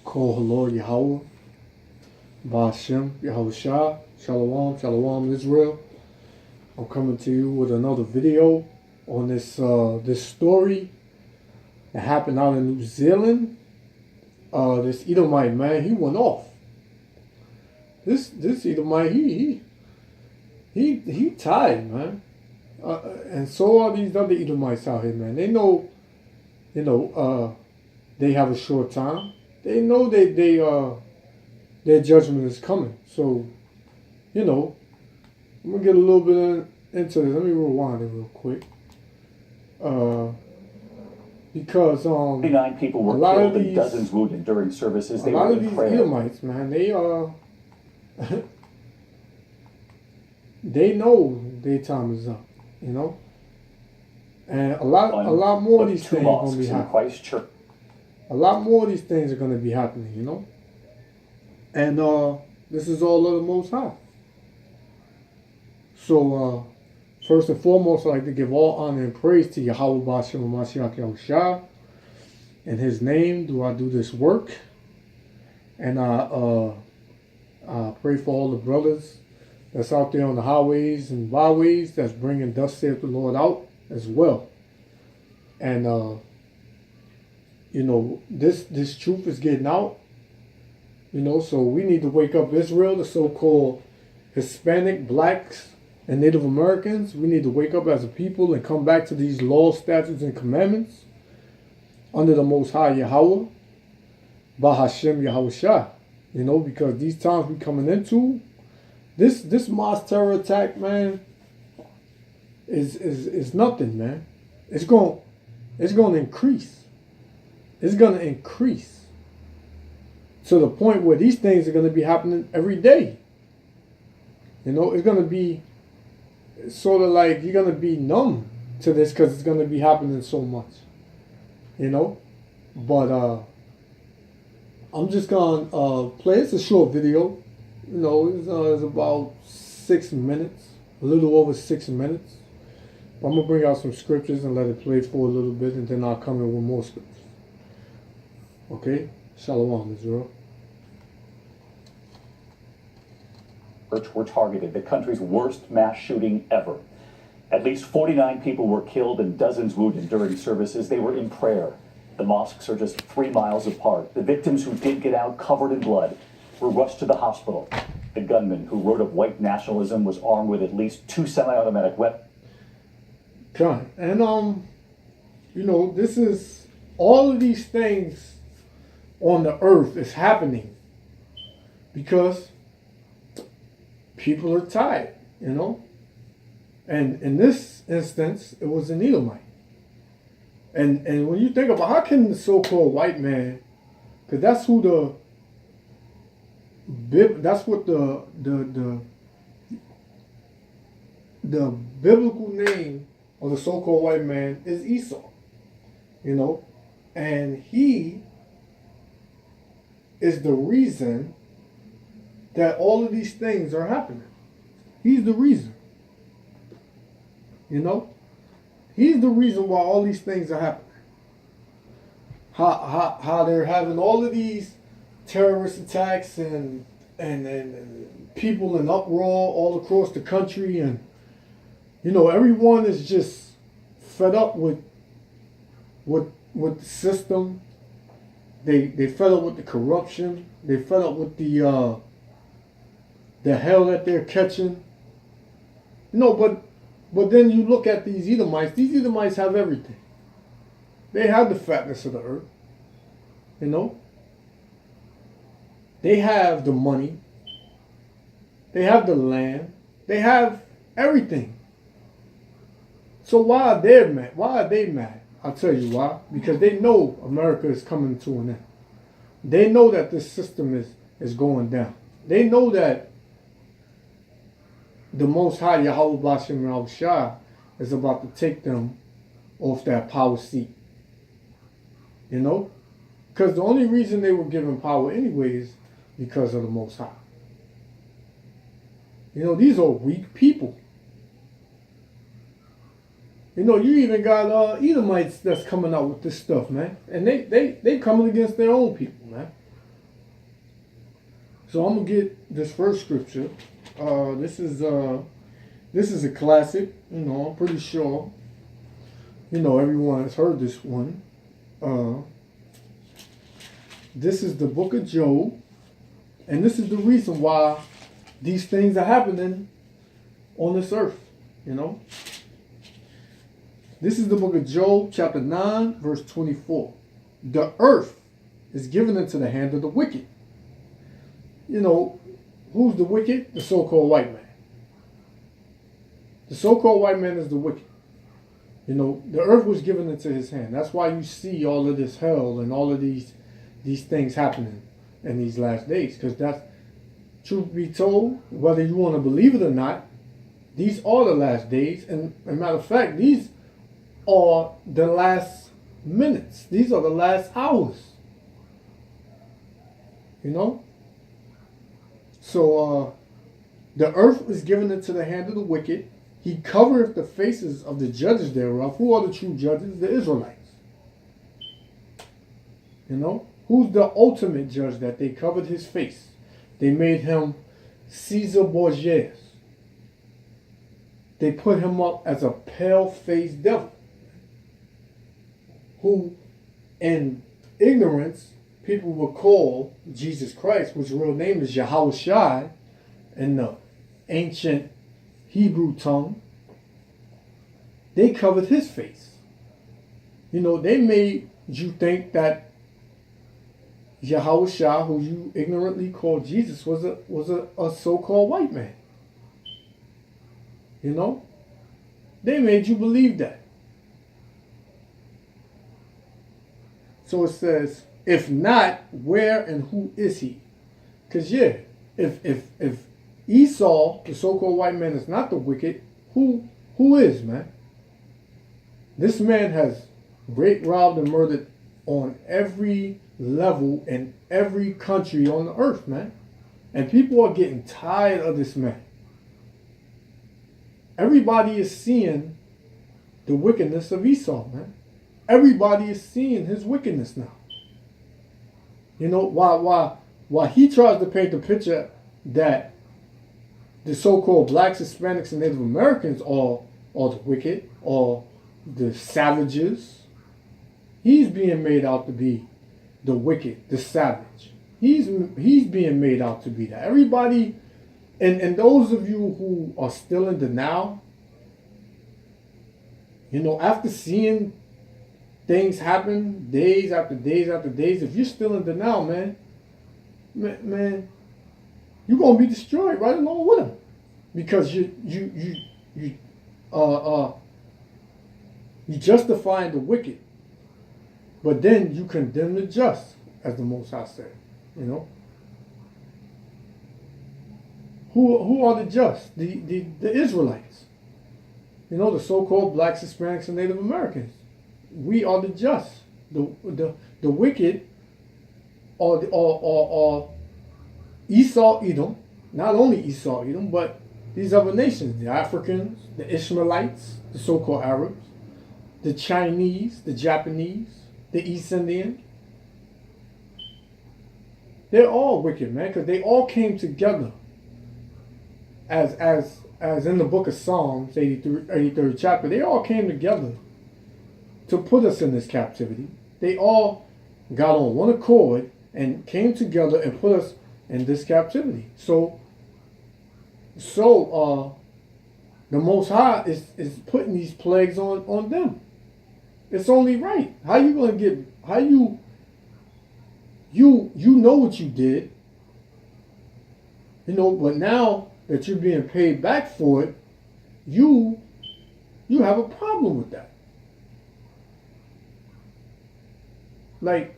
Call hello Yahweh, Ba'ashem, Yahweh Shah, Shalom, Shalom Israel. I'm coming to you with another video on this story that happened out in New Zealand. This Edomite man, he went off. This Edomite, he tired, man. And so are these other Edomites out here, man. They know, they have a short time. They know their judgment is coming. So, I'm gonna get a little bit into this. Let me rewind it real quick. Because 29 people were killed and dozens wounded during services. A lot of these Edomites, man, they they know their time is up, and a lot more of these things are gonna be happening. A lot more of these things are gonna be happening, and this is all of the Most High. So first and foremost, I'd like to give all honor and praise to Yahweh Ba'ashem Mashiach Yahushua. In His name do I do this work, and I pray for all the brothers that's out there on the highways and byways that's bringing thus saith the Lord out as well. And this truth is getting out. So we need to wake up Israel, the so-called Hispanic, blacks, and Native Americans. We need to wake up as a people and come back to these laws, statutes, and commandments under the Most High Yahweh, Ba'ashem Yahushua. Because these times we coming into, this mass terror attack, man, is nothing, man. It's going to increase. It's going to increase to the point where these things are going to be happening every day. It's going to be sort of like you're going to be numb to this because it's going to be happening so much. But I'm just going to play. It's a short video. It's about 6 minutes, a little over 6 minutes. But I'm going to bring out some scriptures and let it play for a little bit, and then I'll come in with more scriptures. Okay? Shalom, Israel. Were targeted, the country's worst mass shooting ever. At least 49 people were killed and dozens wounded during services. They were in prayer. The mosques are just 3 miles apart. The victims who did get out covered in blood were rushed to the hospital. The gunman who wrote of white nationalism was armed with at least 2 semi-automatic weapons. Okay. And this is all of these things on the earth is happening because people are tired, And in this instance, it was an Edomite. And when you think about how can the so-called white man, because that's what the biblical name of the so-called white man is ESAU, and he is the reason that all of these things are happening. He's the reason. He's the reason why all these things are happening. How they're having all of these terrorist attacks and people in uproar all across the country, and everyone is just fed up with the system. They fed up with the corruption. They fed up with the hell that they're catching. But then you look at these Edomites. These Edomites have everything. They have the fatness of the earth. They have the money. They have the land. They have everything. So why are they mad? Why are they mad? I'll tell you why. Because they know America is coming to an end. They know that this system is going down. They know that the Most High Yahweh Ba'ashem Yahushua is about to take them off that power seat. Because the only reason they were given power anyways because of the Most High. These are weak people. You even got Edomites that's coming out with this stuff, man. And they coming against their own people, man. So I'm gonna get this first scripture. This is a classic. You know, I'm pretty sure. You know, everyone has heard this one. This is the book of Job, and this is the reason why these things are happening on this earth. You know. This is the book of Job, chapter 9, verse 24. The earth is given into the hand of the wicked. You know, who's the wicked? The so-called white man. The so-called white man is the wicked. You know, the earth was given into his hand. That's why you see all of this hell and all of these things happening in these last days. Because that's, truth be told, whether you want to believe it or not, these are the last days. And as a matter of fact, these are the last minutes. These are the last hours. You know? So, the earth is given into the hand of the wicked. He covereth the faces of the judges thereof. Who are the true judges? The Israelites. You know? Who's the ultimate judge that they covered his face? They made him Caesar Borgia. They put him up as a pale-faced devil, who in ignorance people would call Jesus Christ, which real name is Yahushua in the ancient Hebrew tongue. They covered his face. You know, they made you think that Yahushua, who you ignorantly called Jesus, was a so-called white man. You know? They made you believe that. So it says, if not, where and who is he? Because yeah, if Esau, the so-called white man, is not the wicked, who is, man? This man has raped, robbed, and murdered on every level in every country on the earth, man. And people are getting tired of this man. Everybody is seeing the wickedness of Esau, man. Everybody is seeing his wickedness now. You know, while he tries to paint the picture that the so-called blacks, Hispanics, and Native Americans are the wicked, or the savages, he's being made out to be the wicked, the savage. He's being made out to be that. Everybody, and those of you who are still in denial, you know, after seeing things happen days after days after days, if you're still in denial, man, you're gonna be destroyed right along with them, because you justifying the wicked, but then you condemn the just, as the Most High said. You know, who are the just? The Israelites. You know, the so-called blacks, Hispanics, and Native Americans. We are the just. The wicked are Esau, Edom. Not only Esau, Edom, but these other nations, the Africans, the Ishmaelites, the so-called Arabs, the Chinese, the Japanese, the East Indian. They're all wicked, man, because they all came together as in the book of Psalms, 83rd chapter. They all came together to put us in this captivity. They all got on one accord and came together and put us in this captivity. So the Most High is putting these plagues on them. It's only right. How you gonna get? How you know what you did? You know, but now that you're being paid back for it, you have a problem with that. Like,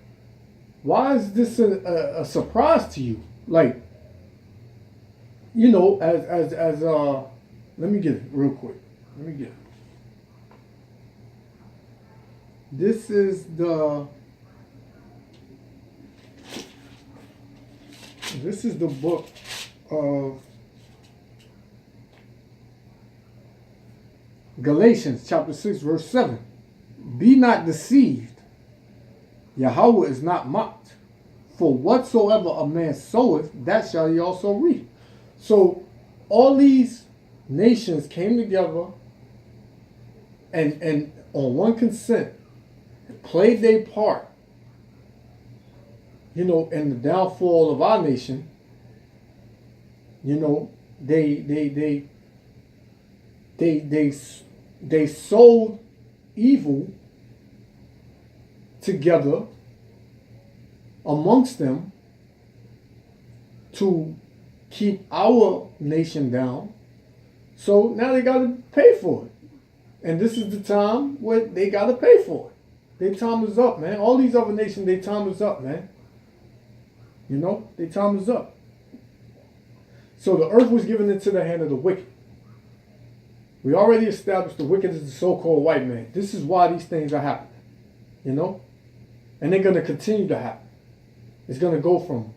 why is this a surprise to you? Like, you know, as let me get it real quick. Let me get it. This is the book of Galatians chapter 6 verse 7. Be not deceived. Yahweh is not mocked. For whatsoever a man soweth, that shall he also reap. So all these nations came together and on one consent played their part, in the downfall of our nation. They sowed evil together amongst them to keep our nation down. So now they got to pay for it. And this is the time where they got to pay for it. Their time is up, man. All these other nations, their time is up, man. Their time is up. So the earth was given into the hand of the wicked. We already established the wicked is the so-called white man. This is why these things are happening. And they're going to continue to happen. It's going to go from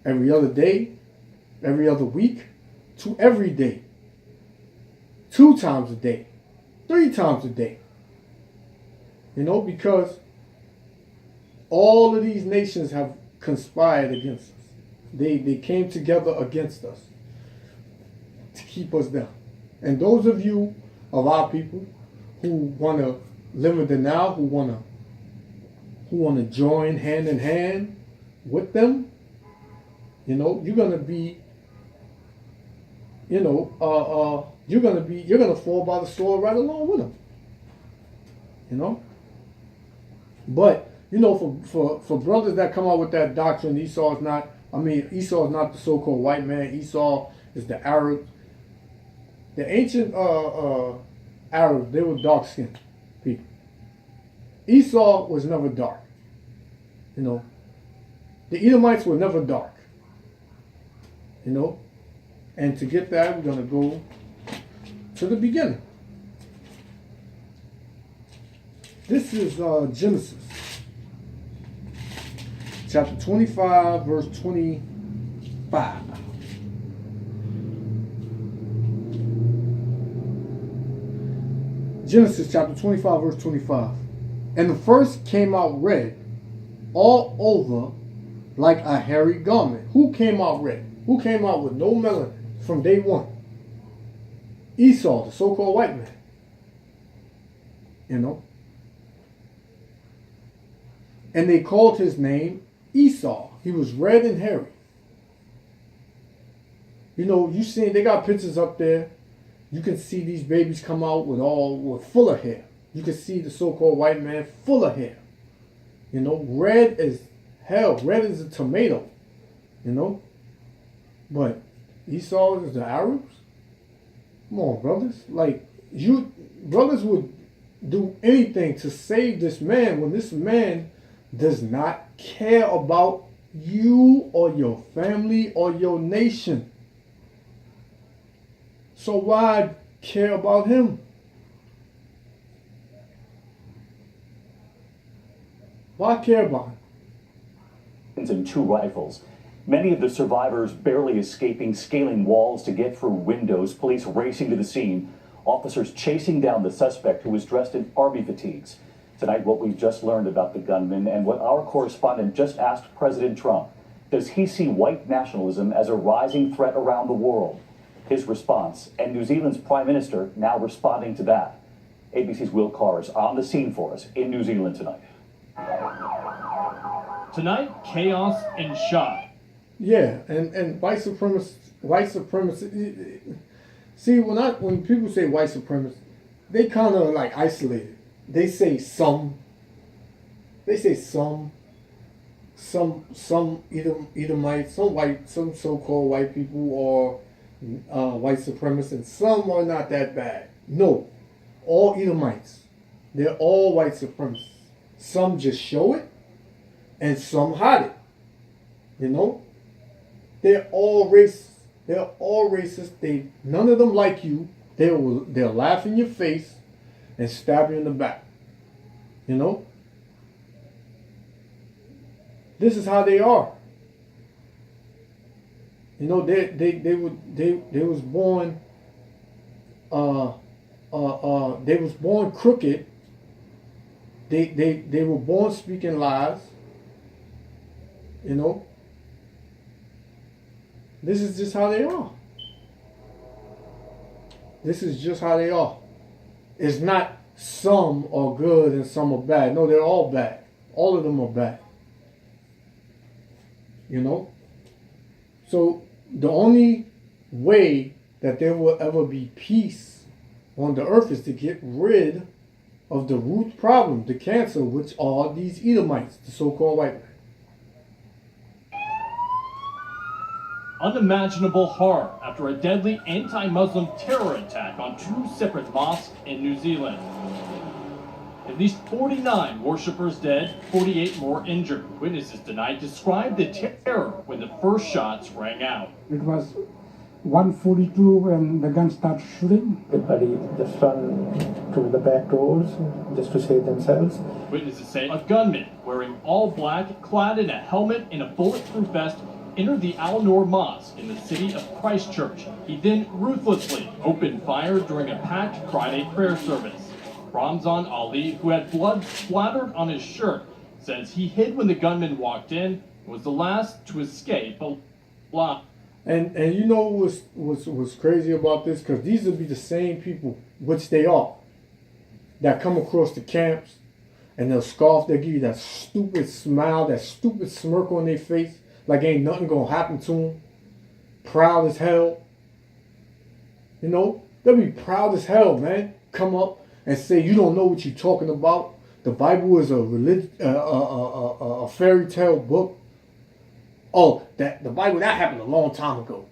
every other day, every other week, to every day. 2 times a day. 3 times a day. Because all of these nations have conspired against us. They came together against us to keep us down. And those of you of our people who want to live in the now, who want to join hand in hand with them, you're gonna be, you're gonna fall by the sword right along with them. But for brothers that come out with that doctrine, Esau is not the so-called white man. Esau is the Arab. The ancient Arabs, they were dark-skinned people. Esau was never dark. The Edomites were never dark. And to get that, we're going to go to the beginning. This is Genesis, chapter 25, verse 25. Genesis chapter 25, verse 25. And the first came out red all over like a hairy garment. Who came out red? Who came out with no melanin from day one? Esau, the so-called white man. And they called his name Esau. He was red and hairy. You seen, they got pictures up there. You can see these babies come out with full of hair. You can see the so-called white man full of hair. Red as hell. Red as a tomato. But Esau is the Arabs? Come on, brothers. Brothers would do anything to save this man when this man does not care about you or your family or your nation. So why care about him? Why care about him? And 2 rifles. Many of the survivors barely escaping, scaling walls to get through windows, police racing to the scene, officers chasing down the suspect who was dressed in army fatigues. Tonight, what we've just learned about the gunman and what our correspondent just asked President Trump. Does he see white nationalism as a rising threat around the world? His response, and New Zealand's Prime Minister now responding to that. ABC's Will Carr is on the scene for us in New Zealand tonight. Tonight, chaos and shock. Yeah, and white supremacists. See, when people say white supremacists, they kind of like isolated. They say some Edomites, some so-called white people or white supremacists, and some are not that bad. No, all Edomites, they're all white supremacists. Some just show it, and some hide it. They're all racist. They're all racist. None of them like you. They'll laugh in your face and stab you in the back. This is how they are. They was born they was born crooked. They were born speaking lies. You know, this is just how they are. This is just how they are. It's not some are good and some are bad. No, they're all bad. All of them are bad. You know? So the only way that there will ever be peace on the earth is to get rid of the root problem, the cancer, which are these Edomites, the so-called white men. Unimaginable horror after a deadly anti-Muslim terror attack on 2 separate mosques in New Zealand. At least 49 worshippers dead, 48 more injured. Witnesses tonight described the terror when the first shots rang out. It was 1:42 when the gun started shooting. Everybody just run to the back doors just to save themselves. Witnesses say a gunman wearing all black, clad in a helmet and a bulletproof vest, entered the Al-Noor Mosque in the city of Christchurch. He then ruthlessly opened fire during a packed Friday prayer service. Ramzan Ali, who had blood splattered on his shirt, says he hid when the gunman walked in and was the last to escape. And you know what's crazy about this? Because these will be the same people, which they are, that come across the camps and they'll scoff. They'll give you that stupid smile, that stupid smirk on their face, like ain't nothing gonna happen to them. Proud as hell. You know, they'll be proud as hell, man. Come up and say you don't know what you're talking about. The Bible is a fairy tale book. Oh, that the Bible, that happened a long time ago.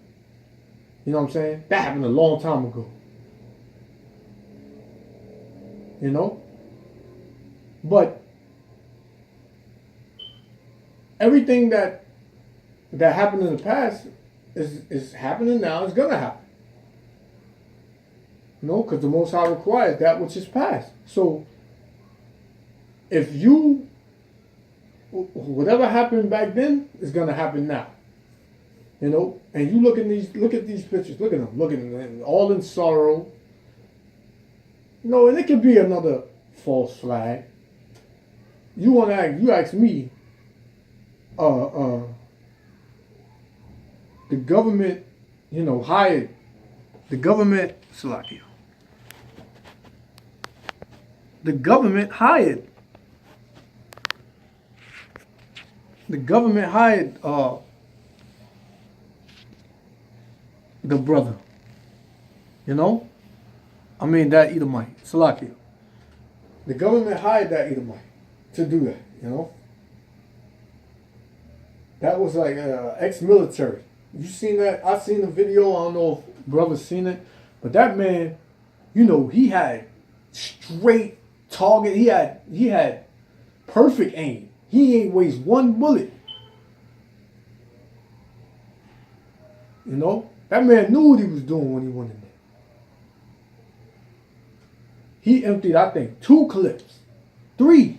You know what I'm saying? That happened a long time ago. You know? But everything that happened in the past is happening now, it's gonna happen. No, because the Most High requires that which is past. So if you, whatever happened back then is gonna happen now. You know, and you look at these pictures, look at them, all in sorrow. No, and it could be another false flag. You ask me, the government, hired the government. Salakia. The government hired the brother. That Edomite. Salakia. The government hired that Edomite to do that, That was like ex-military. You seen that? I seen the video. I don't know if brother's seen it. But that man, he had straight target. He had perfect aim. He ain't waste one bullet. That man knew what he was doing when he went in there. He emptied, I think, 2 clips. 3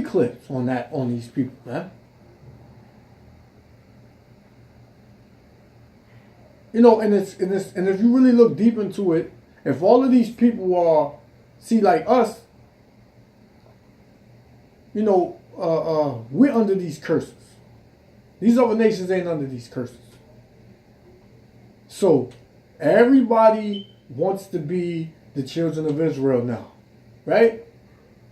clips on these people, man. And if you really look deep into it, if all of these people are, like us, we're under these curses. These other nations ain't under these curses. So everybody wants to be the children of Israel now, right?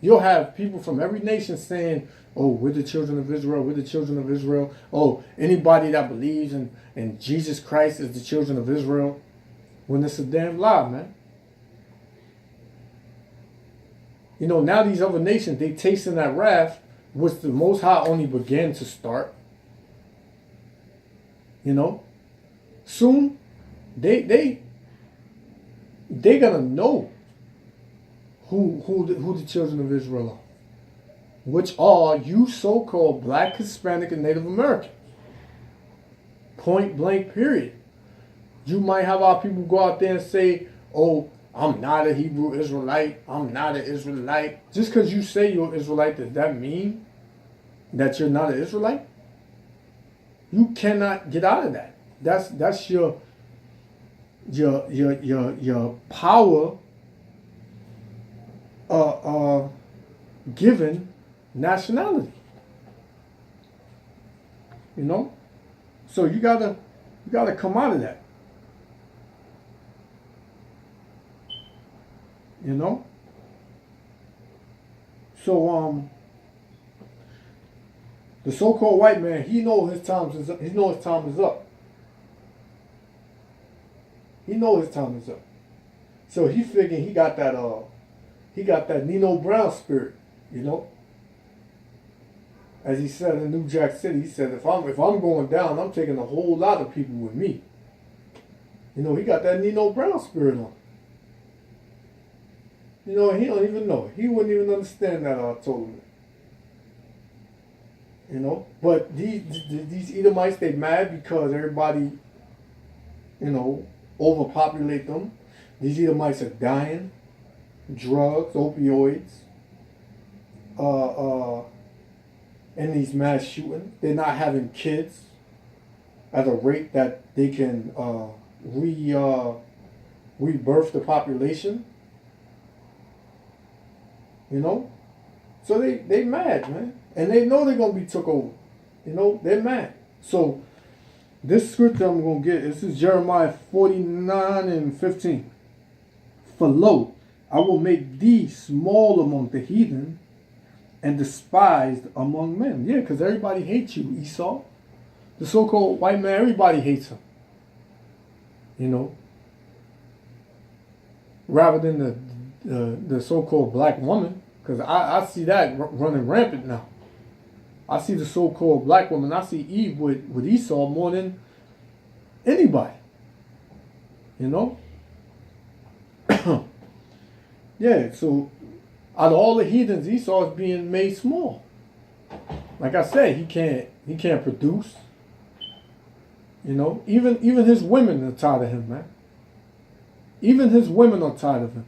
You'll have people from every nation saying, oh, we're the children of Israel, we're the children of Israel. Oh, anybody that believes in Jesus Christ is the children of Israel. When it's a damn lie, man. Now these other nations, they tasting that wrath, which the Most High only began to start. Soon, they gonna know who the children of Israel are, which are you so-called Black, Hispanic, and Native Americans. Point blank, period. You might have our people go out there and say, oh, I'm not a Hebrew Israelite, I'm not an Israelite. Just because you say you're an Israelite, does that mean that you're not an Israelite? You cannot get out of that. That's your power given nationality. You know? So you gotta come out of that. You know? So the so-called white man, he know his time is up. He know his time is up. He know his time is up. So he figuring he got that Nino Brown spirit, you know. As he said in New Jack City, he said, if I'm going down, I'm taking a whole lot of people with me. You know, he got that Nino Brown spirit on. You know, he don't even know. He wouldn't even understand that I told him. You know, but these Edomites, they mad because everybody, you know, overpopulate them. These Edomites are dying, drugs, opioids, and these mass shootings. They're not having kids at a rate that they can rebirth the population. You know? So they mad, man. And they know they're going to be took over. You know? They're mad. So this scripture I'm going to get, this is Jeremiah 49:15. For lo, I will make thee small among the heathen and despised among men. Yeah, because everybody hates you, Esau. The so-called white man, everybody hates him. You know? Rather than the so-called black woman. Because I see that running rampant now. I see the so-called black woman. I see Eve with Esau more than anybody. You know? Yeah, so out of all the heathens, Esau is being made small. Like I said, he can't produce. You know? Even his women are tired of him, man. Even his women are tired of him.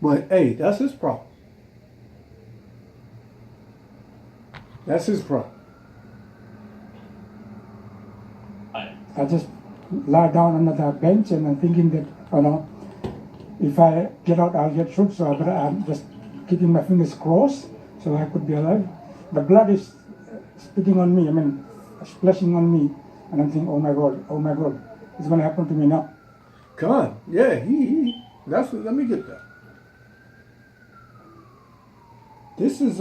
But hey, that's his problem. That's his problem. I just lie down under the bench and I'm thinking that, you know, if I get out, I'll get shoot. So I'm just keeping my fingers crossed so I could be alive. The blood is spitting on me, I mean, splashing on me. And I'm thinking, oh my God, it's going to happen to me now. Come on. Yeah, that's what, let me get that. This is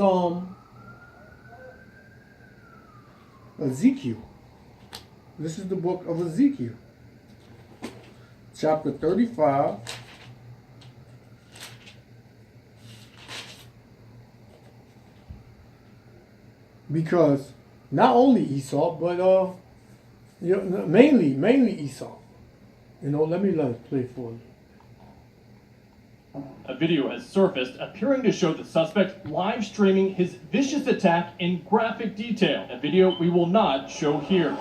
Ezekiel. This is the book of Ezekiel. Chapter 35. Because not only Esau, but you know, mainly Esau. You know, let me play for you. A video has surfaced appearing to show the suspect live streaming his vicious attack in graphic detail. A video we will not show here.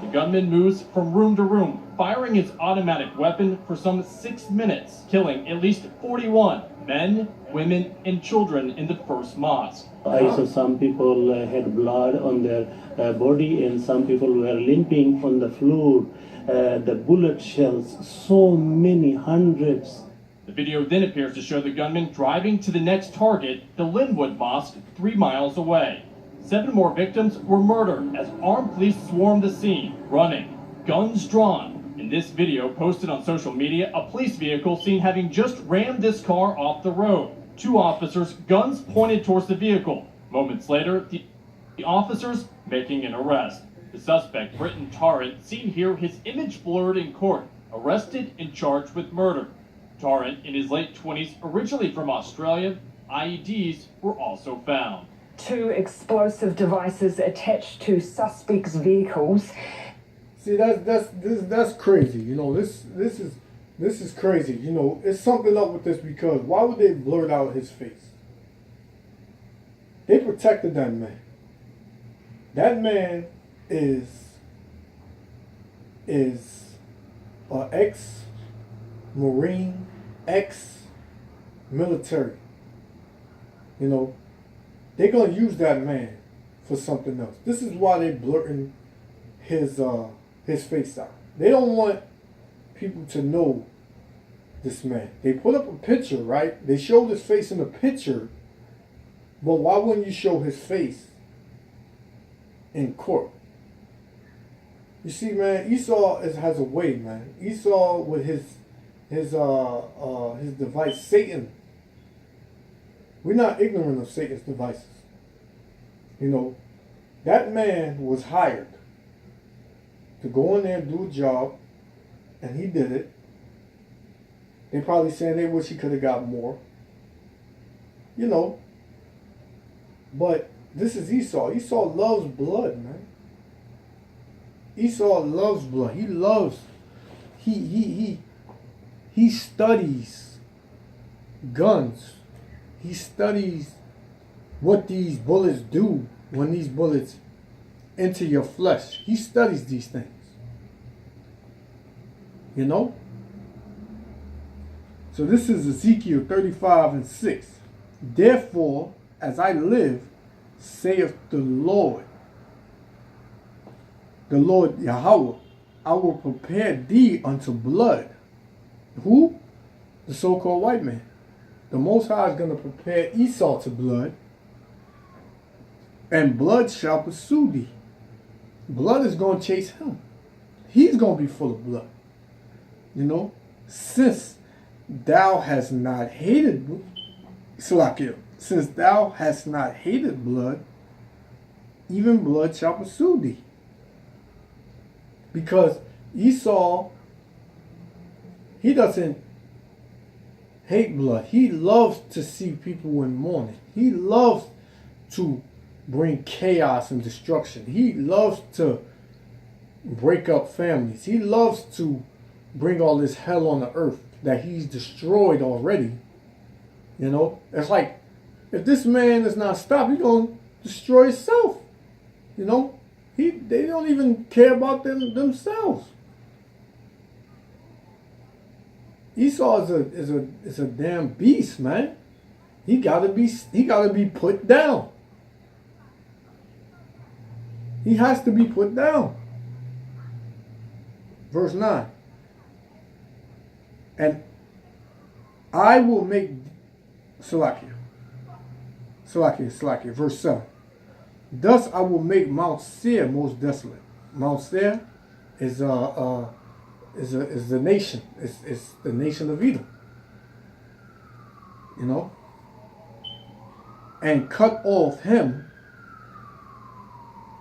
The gunman moves from room to room, firing his automatic weapon for some 6 minutes, killing at least 41 men, women, and children in the first mosque. I saw some people had blood on their body and some people were limping on the floor. The bullet shells, so many, hundreds. The video then appears to show the gunman driving to the next target, the Linwood Mosque, 3 miles away. 7 more victims were murdered as armed police swarmed the scene, running, guns drawn. In this video posted on social media, a police vehicle seen having just rammed this car off the road. 2 officers, guns pointed towards the vehicle. Moments later, the officers making an arrest. The suspect, Britton Tarrant, seen here, his image blurred in court, arrested and charged with murder. Tarrant, in his late 20s, originally from Australia, IEDs were also found. 2 explosive devices attached to suspects' vehicles. See, that's crazy. You know, this is crazy. You know, it's something up with this because why would they blurt out his face? They protected that man. That man is an ex-Marine, ex-military. You know, they're gonna use that man for something else. This is why they blurting his face out. They don't want people to know this man. They put up a picture, right? They showed his face in a picture But why wouldn't you show his face in court? You see, man, Esau has a way, man. Esau with his device, Satan. We're not ignorant of Satan's devices. You know, that man was hired to go in there and do a job, and he did it. They probably saying they wish he could have got more. You know, but this is Esau. Esau loves blood, man. Esau loves blood. He loves. He studies guns. He studies what these bullets do when these bullets enter your flesh. He studies these things. You know? So this is Ezekiel 35:6. Therefore, as I live, saith the Lord Yahweh, I will prepare thee unto blood. Who? The so-called white man. The Most High is going to prepare Esau to blood, and blood shall pursue thee. Blood is going to chase him. He's going to be full of blood. You know, since thou hast not hated, Salakia, since thou hast not hated blood, even blood shall pursue thee. Because Esau, he doesn't hate blood. He loves to see people in mourning. He loves to bring chaos and destruction. He loves to break up families. He loves to bring all this hell on the earth that he's destroyed already. You know, it's like, if this man is not stopped, he's going to destroy himself. You know, they don't even care about themselves. Esau is a damn beast, man. He gotta be put down. He has to be put down. Verse 9. And I will make Salakia. Verse 7. Thus I will make Mount Seir most desolate. Mount Seir is the nation. It's the nation of Edom. You know? And cut off him.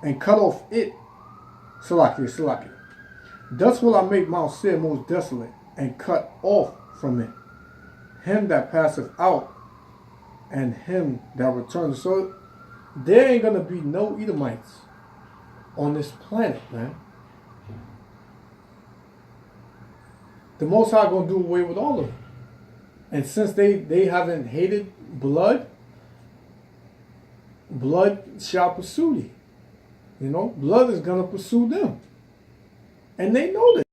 And cut off it. Salakia. Thus will I make Mount Seir most desolate, and cut off from it him that passeth out, and him that returns. So there ain't gonna be no Edomites on this planet, man. The Most High gonna do away with all of them. And since they haven't hated blood, blood shall pursue thee. You know, blood is gonna pursue them. And they know that.